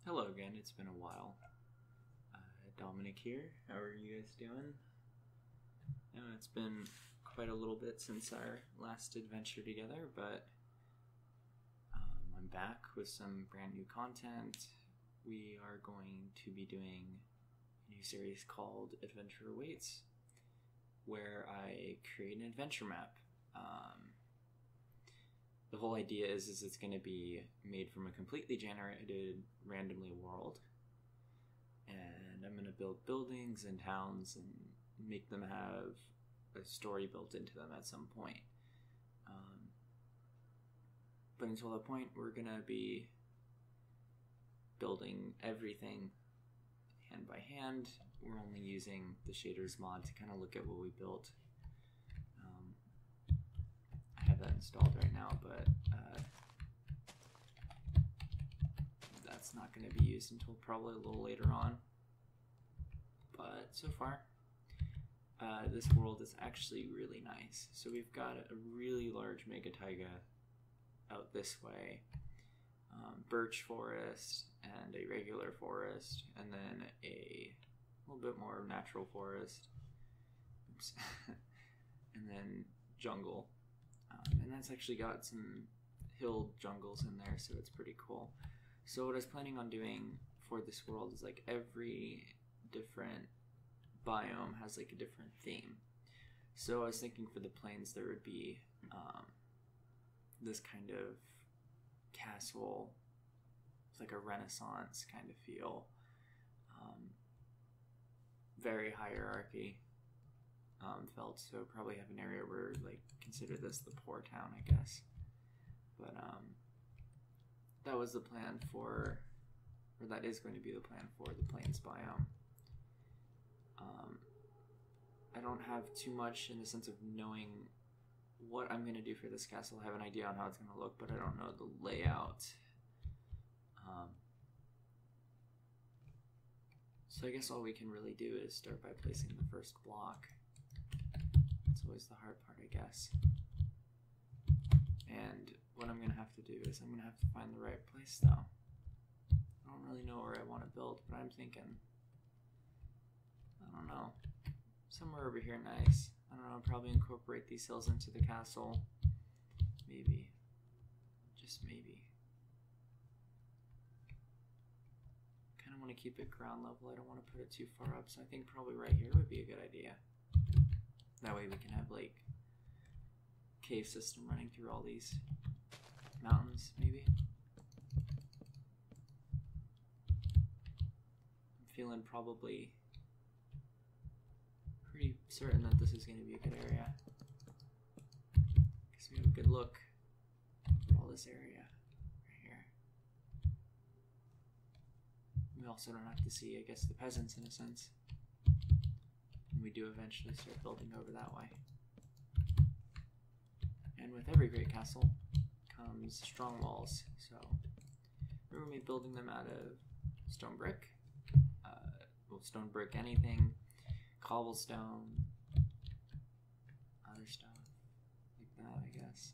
Hello again, it's been a while. Dominic here. How are you guys doing? It's been quite a little bit since our last adventure together, but I'm back with some brand new content. We are going to be doing a new series called Adventure Awaits, where I create an adventure map. The whole idea is it's going to be made from a completely generated randomly world, and I'm going to build buildings and towns and make them have a story built into them at some point. But until that point, we're going to be building everything hand by hand. We're only using the shaders mod to kind of look at what we built. I have that installed right now, but that's not going to be used until probably a little later on. But so far, this world is actually really nice. So we've got a really large mega taiga out this way, birch forest and a regular forest, and then a little bit more natural forest. Oops. And then jungle. And that's actually got some hill jungles in there, so it's pretty cool. So what I was planning on doing for this world is like every different biome has like a different theme. So I was thinking for the plains there would be this kind of castle, it's like a Renaissance kind of feel, very hierarchy felt, so probably have an area where like consider this the poor town, I guess. But that was the plan for, or that is going to be the plan for the plains biome. I don't have too much in the sense of knowing what I'm going to do for this castle. I have an idea on how it's going to look, but I don't know the layout. So I guess all we can really do is start by placing the first block. That's always the hard part, I guess. And what I'm going to have to do is I'm going to have to find the right place, though. I don't really know where I want to build, but I'm thinking, I don't know, somewhere over here nice. I don't know, probably incorporate these hills into the castle. Maybe. Just maybe. Kind of want to keep it ground level. I don't want to put it too far up, so I think probably right here would be a good idea. That way we can have like cave system running through all these mountains, maybe. I'm feeling probably pretty certain that this is going to be a good area, because we have a good look over all this area right here. We also don't have to see, I guess, the peasants in a sense. And we do eventually start building over that way. And with every great castle comes strong walls. So we're going to be building them out of stone brick. Well, stone brick anything, cobblestone, other stuff like that, I guess.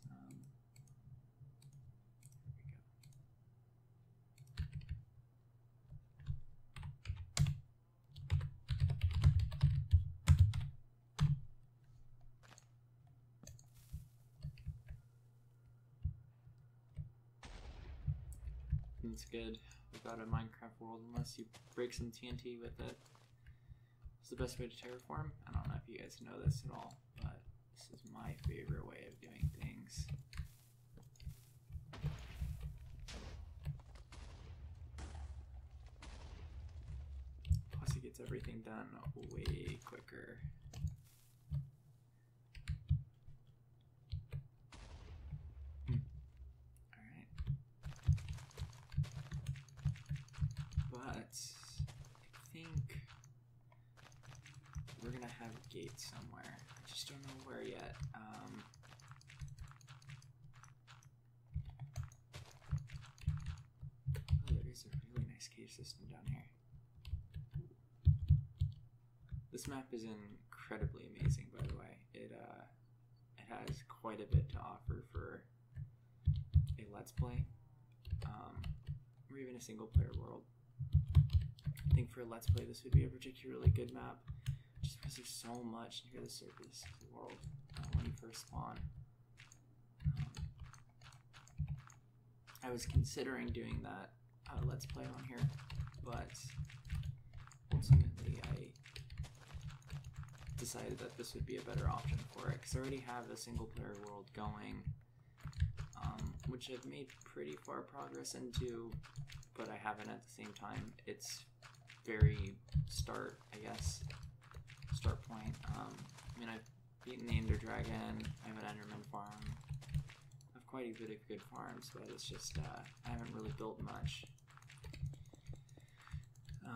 It's good without a Minecraft world unless you break some TNT with it. It's the best way to terraform. I don't know if you guys know this at all, but this is my favorite way of doing things. Plus it gets everything done way quicker. I think we're gonna have a gate somewhere. I just don't know where yet. Oh, there is a really nice cave system down here. This map is incredibly amazing, by the way. It has quite a bit to offer for a Let's Play, or even a single player world. I think for a Let's Play this would be a particularly good map, just because there's so much near the surface of the world when you first spawn. I was considering doing that Let's Play on here, but ultimately I decided that this would be a better option for it, because I already have a single player world going, which I've made pretty far progress into, but I haven't at the same time. It's very start point. I mean, I've beaten the Ender Dragon, I have an Enderman farm, I have quite a bit of good farms, but it's just, I haven't really built much. So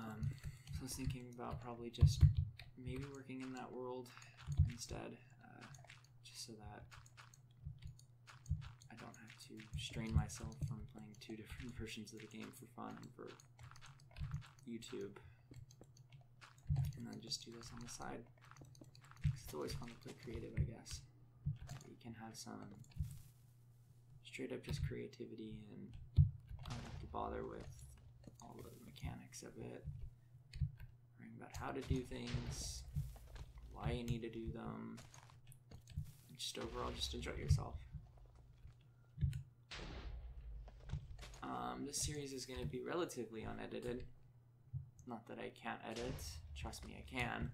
I was thinking about probably just maybe working in that world instead, just so that I don't have to strain myself from playing two different versions of the game for fun and for YouTube, and then just do this on the side. It's always fun to play creative, I guess. You can have some straight up just creativity and I don't have to bother with all the mechanics of it, worrying about how to do things, why you need to do them, and just overall just enjoy yourself. This series is going to be relatively unedited. Not that I can't edit, trust me, I can.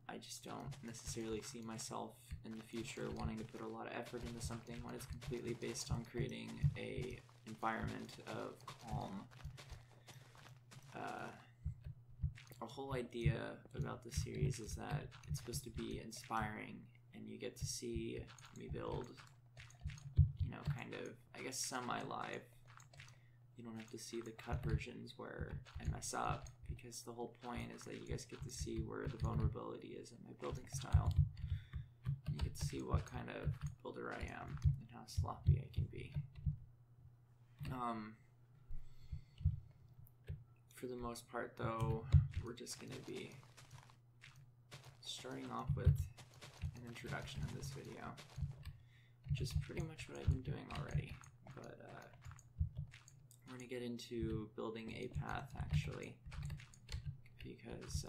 I just don't necessarily see myself in the future wanting to put a lot of effort into something when it's completely based on creating a environment of calm. A whole idea about this series is that it's supposed to be inspiring, and you get to see me build, you know, kind of, I guess, semi-live. You don't have to see the cut versions where I mess up, because the whole point is that you guys get to see where the vulnerability is in my building style. You get to see what kind of builder I am and how sloppy I can be. For the most part, though, we're just going to be starting off with an introduction in this video, which is pretty much what I've been doing already, but we're going to get into building a path, actually, because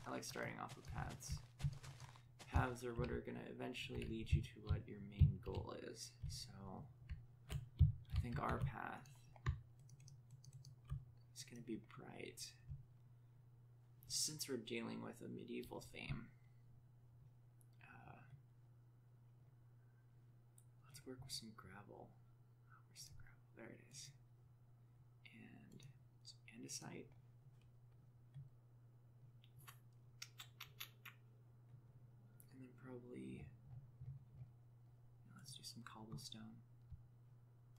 I like starting off with paths. Paths are what are going to eventually lead you to what your main goal is, so I think our path is going to be bright. Since we're dealing with a medieval theme, let's work with some gravel. Where's the gravel? There it is. And some andesite. And then probably, let's do some cobblestone.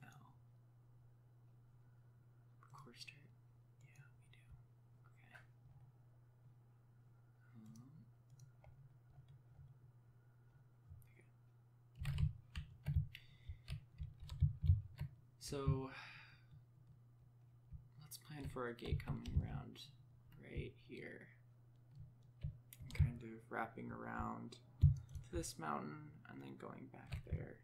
No. Coarse dirt? Yeah, we do. Okay. So let's plan for our gate coming around right here, and kind of wrapping around to this mountain and then going back there.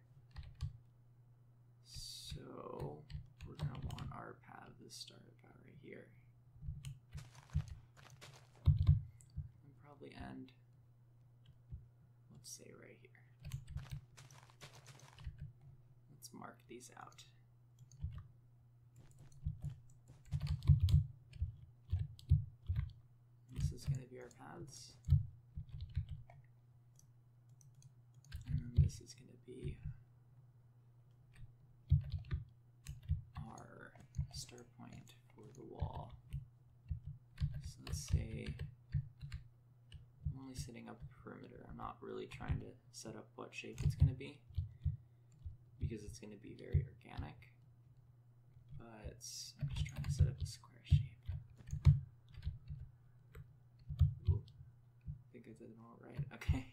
So we're going to want our path to start about right here and probably end, let's say, right here. Let's mark these out. This is going to be our paths, and then this is going to be our start point for the wall. So let's say I'm only setting up a perimeter. I'm not really trying to set up what shape it's going to be, because it's going to be very organic, but I'm just trying to set up a square shape. Ooh, I think I did it all right. Okay.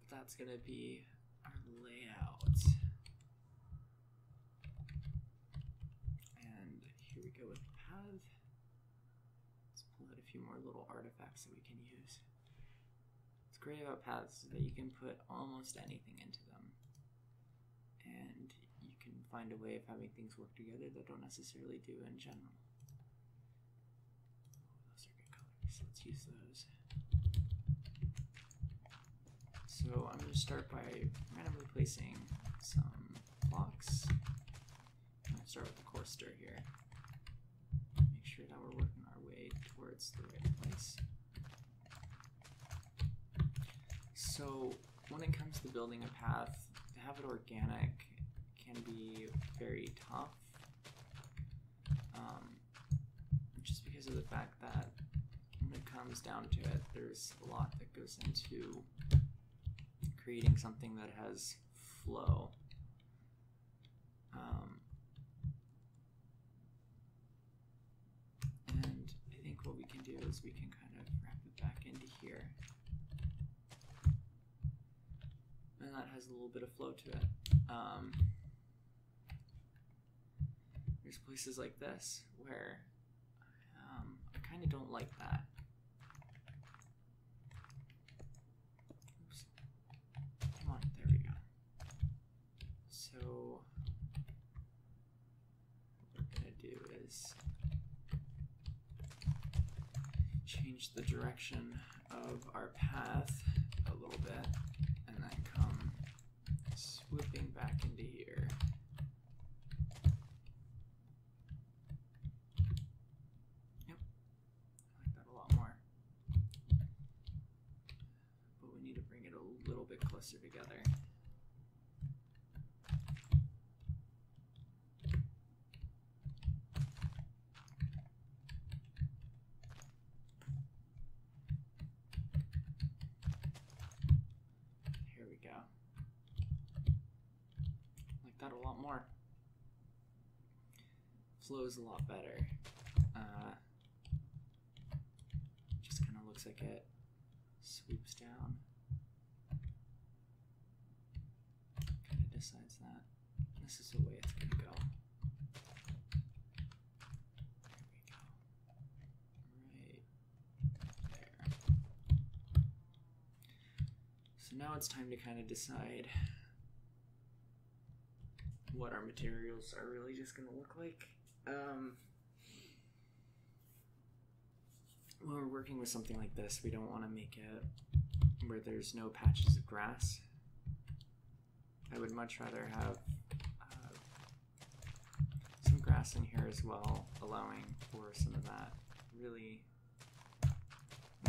But that's going to be our layout. And here we go with the path. Let's pull out a few more little artifacts that we can use. What's great about paths is that you can put almost anything into them, and you can find a way of having things work together that don't necessarily do in general. Those are good colors. Let's use those. So I'm going to start by randomly placing some blocks. I'm going to start with the core stir here. Make sure that we're working our way towards the right place. So when it comes to building a path, to have it organic can be very tough. Just because of the fact that when it comes down to it, there's a lot that goes into creating something that has flow. And I think what we can do is we can kind of wrap it back into here. And that has a little bit of flow to it. There's places like this where I kind of don't like that. Oops. Come on, there we go. So what we're going to do is change the direction of our path a little bit and then come swooping back into here. Yep, I like that a lot more. But we need to bring it a little bit closer together. Here we go. Like that a lot more. Flows a lot better. Just kind of looks like it swoops down. Kind of decides that this is the way it's going to go. There we go. Right there. So now it's time to kind of decide what our materials are really just going to look like. When we're working with something like this, we don't want to make it where there's no patches of grass. I would much rather have some grass in here as well, allowing for some of that really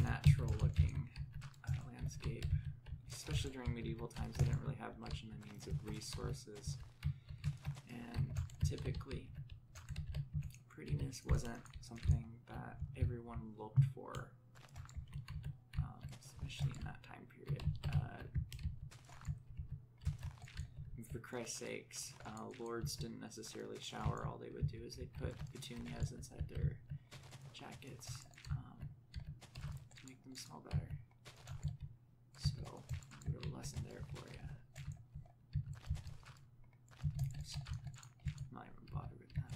natural looking landscape. Especially during medieval times, they didn't really have much in the means of resources. And typically, prettiness wasn't something that everyone looked for, especially in that time period. And for Christ's sakes, lords didn't necessarily shower. All they would do is they'd put petunias inside their jackets to make them smell better. So, a little lesson there for you. I'm not even bothered with that.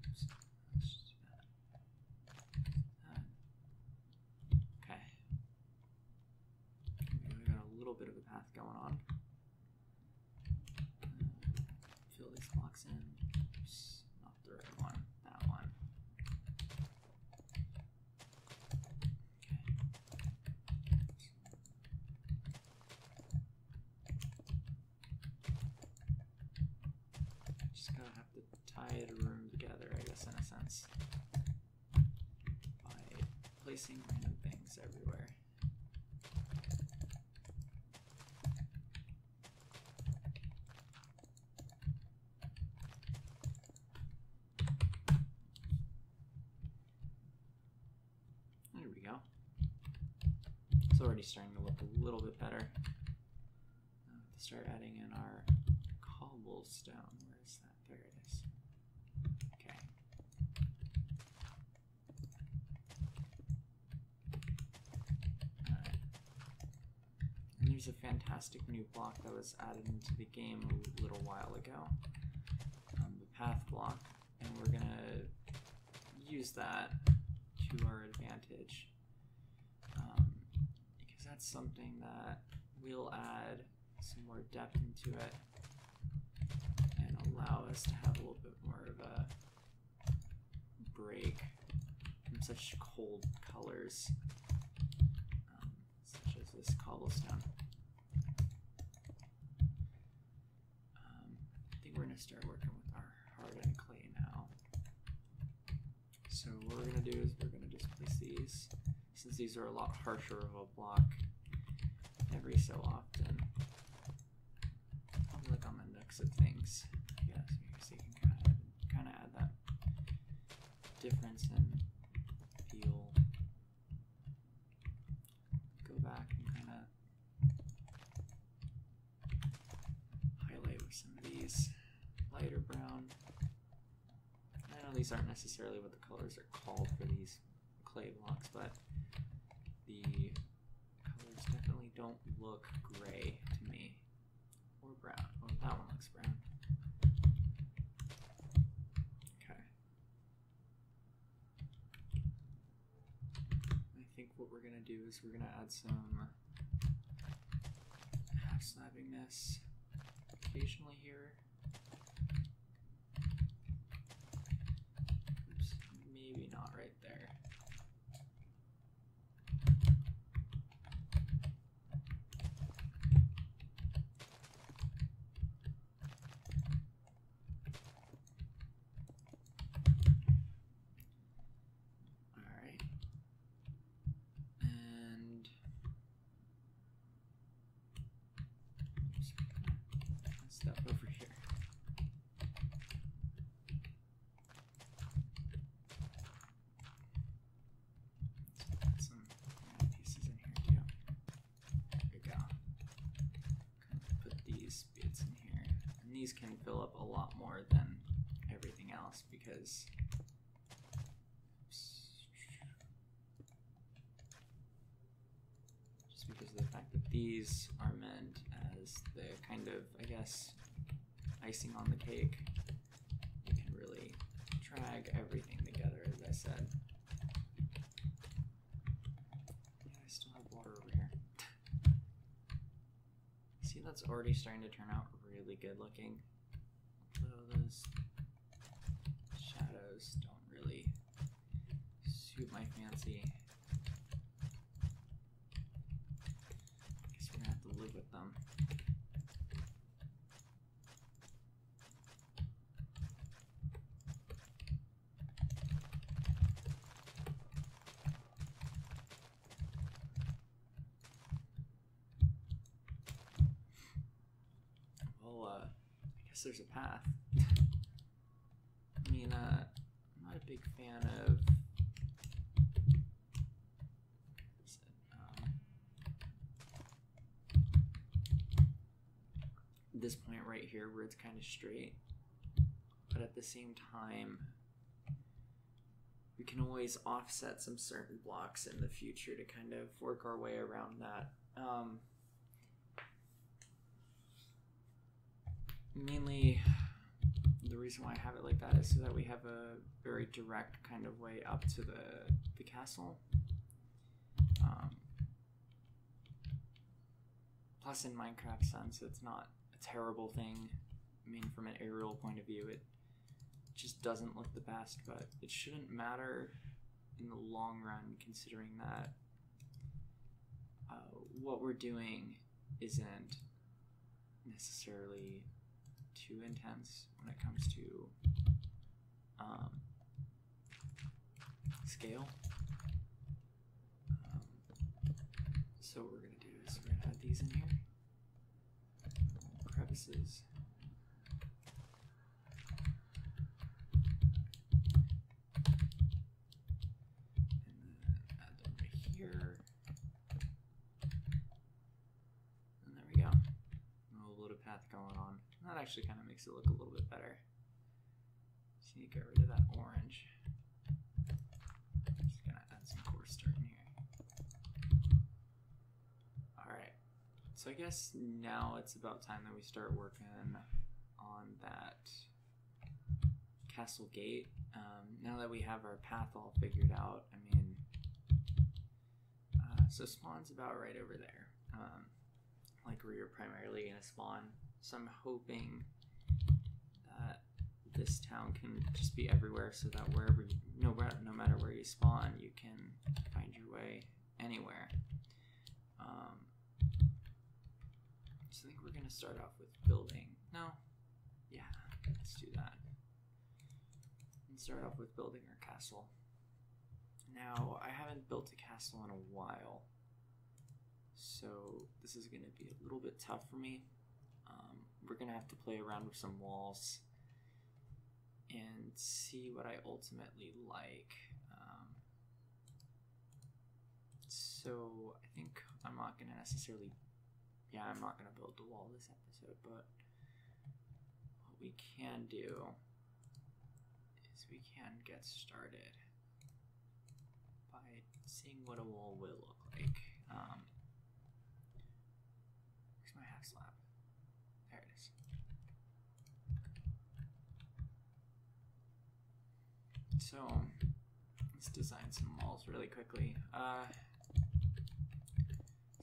Oops. Let's just do that. Okay. We got a little bit of a path going on. Fill these blocks in. Oops, not the right one. That one. Just gotta have to tie the room together, I guess, in a sense, by placing random things everywhere. There we go. It's already starting to look a little bit better. Now we have to start adding in our cobblestone. Where is that? There it is. Okay. Alright. And there's a fantastic new block that was added into the game a little while ago. The path block. And we're going to use that to our advantage. Because that's something that will add some more depth into it. allow us to have a little bit more of a break from such cold colors, such as this cobblestone. I think we're going to start working with our hardened clay now. So what we're going to do is we're going to just place these, since these are a lot harsher of a block, every so often. I'll look on the nooks of things. Yeah, so you can kind of add that difference in feel. Go back and kind of highlight with some of these lighter brown. I know these aren't necessarily what the colors are called for these clay blocks, but the colors definitely don't look gray to me. Or brown. Oh, that one looks brown. Okay. I think what we're going to do is we're going to add some half slabbingness occasionally here. Oops, maybe not right there. Stuff over here. Let's put some pieces in here too. There we go. Kind of put these bits in here. And these can fill up a lot more than everything else because just because of the fact that these are meant as the kind of, I guess, icing on the cake. You can really drag everything together, as I said. Yeah, I still have water over here. See, that's already starting to turn out really good looking. Although those shadows don't really suit my fancy. I guess we're gonna have to live with them. There's a path. I mean, I'm not a big fan of this point right here where it's kind of straight, but at the same time we can always offset some certain blocks in the future to kind of work our way around that. Mainly, the reason why I have it like that is so that we have a very direct kind of way up to the castle. Plus, in Minecraft sense, it's not a terrible thing. I mean, from an aerial point of view, it just doesn't look the best, but it shouldn't matter in the long run, considering that what we're doing isn't necessarily too intense when it comes to scale. So what we're going to do is we're going to add these in here. Crevices. And then add them right here. And there we go. A little bit of path going on. That actually kind of makes it look a little bit better. So you get rid of that orange. Just gonna add some coarse dirt in here. Alright, so I guess now it's about time that we start working on that castle gate. Now that we have our path all figured out, I mean, so spawn's about right over there. Like where you're primarily gonna spawn. So I'm hoping that this town can just be everywhere, so that wherever you, no matter where you spawn, you can find your way anywhere. So I think we're gonna start off with building. No, yeah, let's do that. And start off with building our castle. Now, I haven't built a castle in a while, so this is gonna be a little bit tough for me. We're gonna have to play around with some walls and see what I ultimately like. So I think I'm not gonna necessarily, I'm not gonna build the wall this episode, but what we can do is we can get started by seeing what a wall will look like. Where's my half slab? There it is. So let's design some walls really quickly.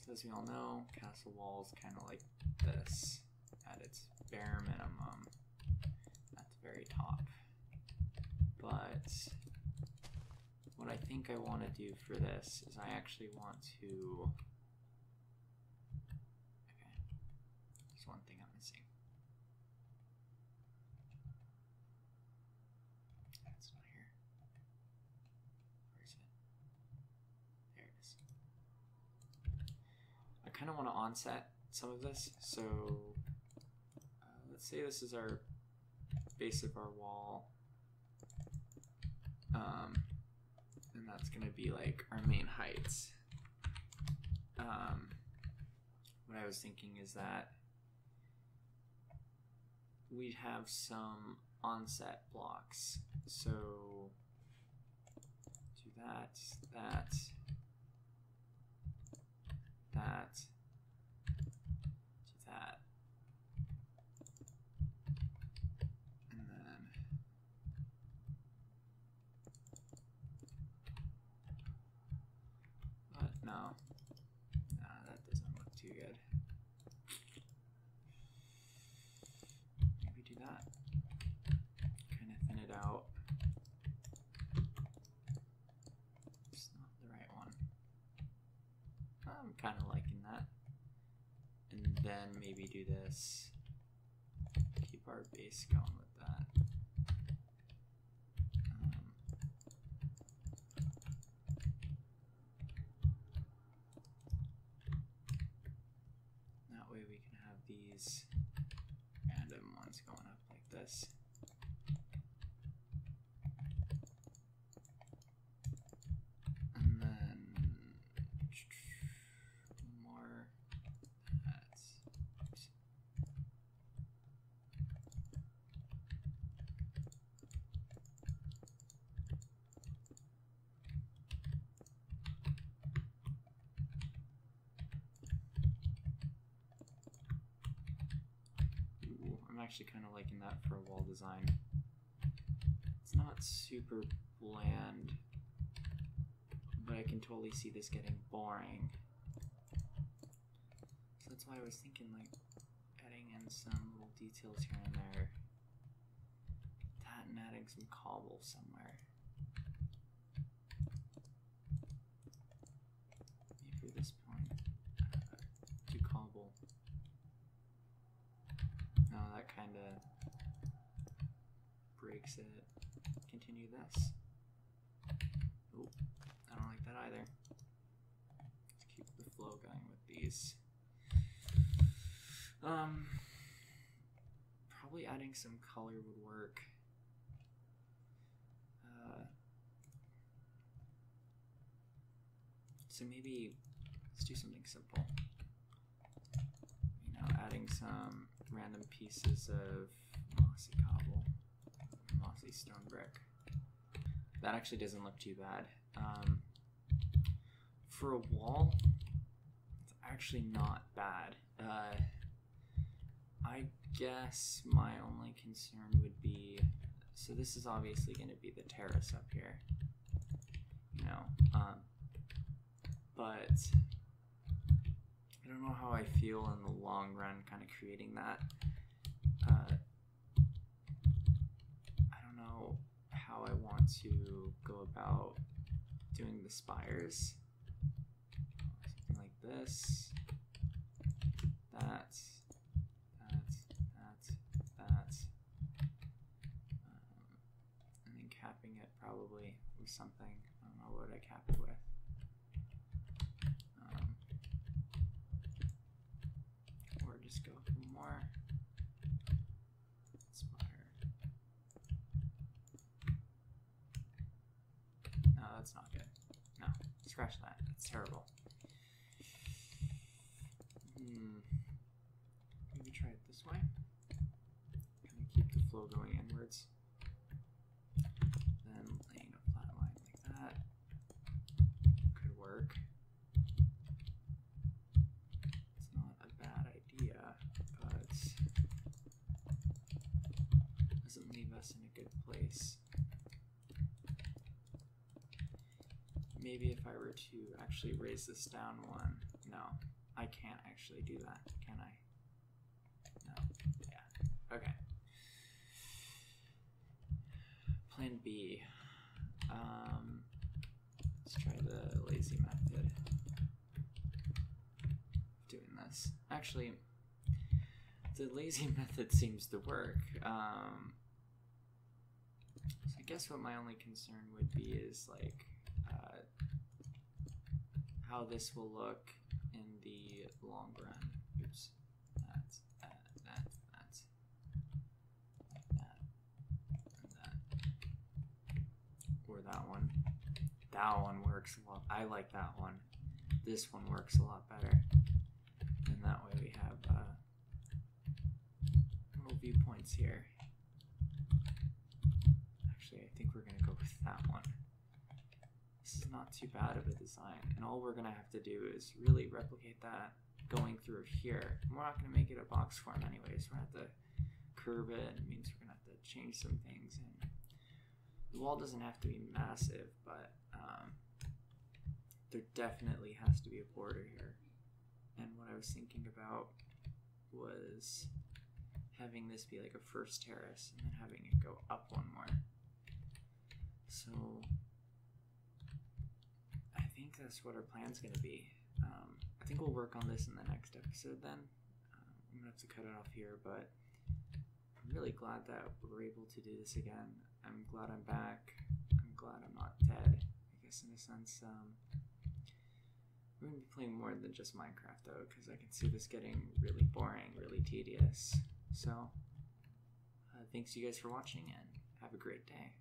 So as we all know, castle walls kind of like this at its bare minimum at the very top. But what I think I want to do for this is I actually want to, okay, there's one thing I'm missing. That's not here. Where is it? There it is. I kind of want to onset some of this, so let's say this is our base of our wall, and that's going to be like our main heights. What I was thinking is that we'd have some onset blocks, so do that, that, that, do that, and then but no, that doesn't look too good. Maybe do that, kind of thin it out. It's not the right one. I'm kind of liking that. And then maybe do this. Keep our base going with that. That way we can have these random ones going up like this. And then more that. Oops. Ooh, I'm actually kind of liking that for a wall design. It's not super bland, but I can totally see this getting boring. So that's why I was thinking like adding in some little details here and there. That and adding some cobble somewhere. Maybe for this point, do cobble. No, that kind of breaks it. Continue this. Oop, I don't like that either. Let's keep the flow going with these. Probably adding some color would work. So maybe let's do something simple. You know, adding some random pieces of mossy cobble, mossy stone brick. That actually doesn't look too bad. For a wall, it's actually not bad. I guess my only concern would be, so this is obviously going to be the terrace up here, you know, but I don't know how I feel in the long run kind of creating that. to go about doing the spires. Something like this. That. And then capping it probably with something. I don't know what I cap it with. Or just go for more. Spire. No, that's not good. No, scratch that. That's terrible. Maybe try it this way. Kind of keep the flow going inwards. Then laying a flat line like that could work. It's not a bad idea, but doesn't leave us in a good place. Maybe if I were to actually raise this down one. No, I can't actually do that, can I? No. Yeah. Okay. Plan B. Let's try the lazy method of doing this. Actually, the lazy method seems to work. So I guess what my only concern would be is like how this will look in the long run. Oops. That. Or that one. That one works a lot. I like that one. This one works a lot better. And that way we have little viewpoints here. Actually, I think we're going to go with that one. This is not too bad of a design. And all we're going to have to do is really replicate that going through here. We're not going to make it a box form anyways. We're going to have to curve it. It means we're going to have to change some things. And the wall doesn't have to be massive, but there definitely has to be a border here. And what I was thinking about was having this be like a first terrace and then having it go up one more. So I think that's what our plan's going to be. I think we'll work on this in the next episode then. I'm going to have to cut it off here, but I'm really glad that we're able to do this again. I'm glad I'm back. I'm glad I'm not dead, I guess, in a sense. We're going to be playing more than just Minecraft, though, because I can see this getting really boring, really tedious. So, thanks you guys for watching, and have a great day.